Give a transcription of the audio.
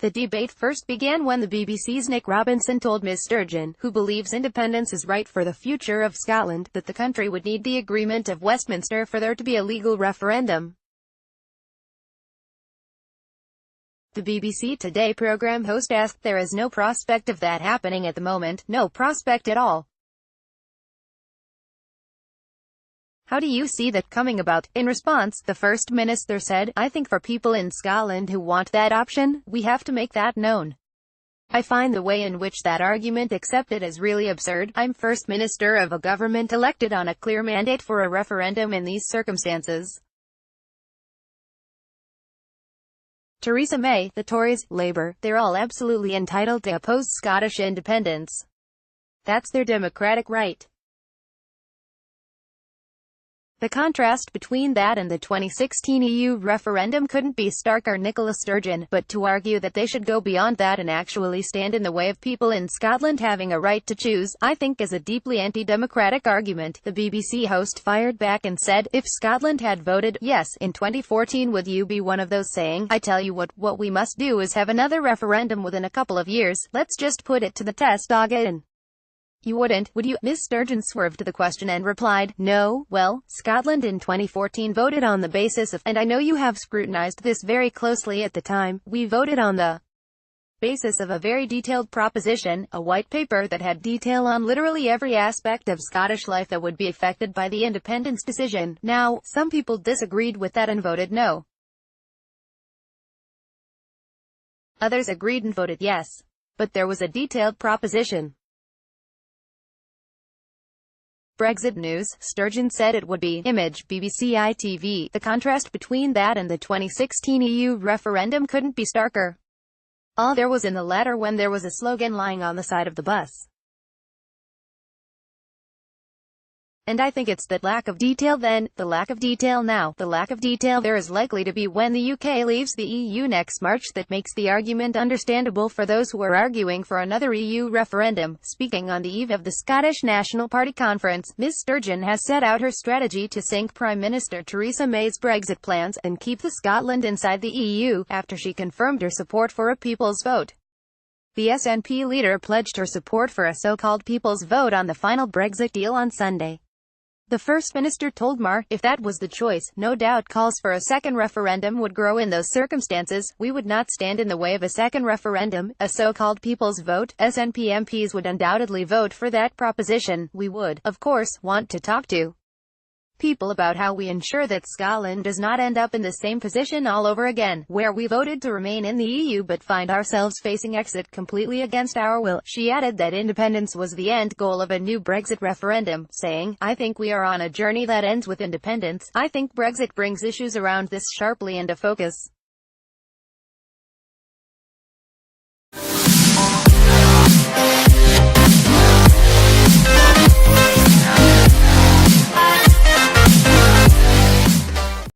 The debate first began when the BBC's Nick Robinson told Ms Sturgeon, who believes independence is right for the future of Scotland, that the country would need the agreement of Westminster for there to be a legal referendum. The BBC Today programme host asked, "There is no prospect of that happening at the moment, no prospect at all. How do you see that coming about?" In response, the First Minister said, "I think for people in Scotland who want that option, we have to make that known. I find the way in which that argument accepted is really absurd. I'm First Minister of a government elected on a clear mandate for a referendum in these circumstances." Theresa May, the Tories, Labour, they're all absolutely entitled to oppose Scottish independence. That's their democratic right. The contrast between that and the 2016 EU referendum couldn't be starker. Nicola Sturgeon, but to argue that they should go beyond that and actually stand in the way of people in Scotland having a right to choose, I think is a deeply anti-democratic argument. The BBC host fired back and said, "If Scotland had voted yes in 2014, would you be one of those saying, 'I tell you what we must do is have another referendum within a couple of years, let's just put it to the test again'? You wouldn't, would you?" Ms Sturgeon swerved to the question and replied, "No, well, Scotland in 2014 voted on the basis of, and I know you have scrutinized this very closely at the time, we voted on the basis of a very detailed proposition, a white paper that had detail on literally every aspect of Scottish life that would be affected by the independence decision. Now, some people disagreed with that and voted no. Others agreed and voted yes. But there was a detailed proposition." Brexit news, Sturgeon said it would be. Image, BBC ITV. The contrast between that and the 2016 EU referendum couldn't be starker. All there was in the latter when there was a slogan lying on the side of the bus. And I think it's that lack of detail then, the lack of detail now, the lack of detail there is likely to be when the UK leaves the EU next March that makes the argument understandable for those who are arguing for another EU referendum. Speaking on the eve of the Scottish National Party conference, Ms Sturgeon has set out her strategy to sink Prime Minister Theresa May's Brexit plans, and keep the Scotland inside the EU, after she confirmed her support for a people's vote. The SNP leader pledged her support for a so-called people's vote on the final Brexit deal on Sunday. The First Minister told MAR, "If that was the choice, no doubt calls for a second referendum would grow in those circumstances. We would not stand in the way of a second referendum, a so-called people's vote. SNP MPs would undoubtedly vote for that proposition. We would, of course, want to talk to people about how we ensure that Scotland does not end up in the same position all over again, where we voted to remain in the EU but find ourselves facing exit completely against our will." She added that independence was the end goal of a new Brexit referendum, saying, "I think we are on a journey that ends with independence. I think Brexit brings issues around this sharply into focus.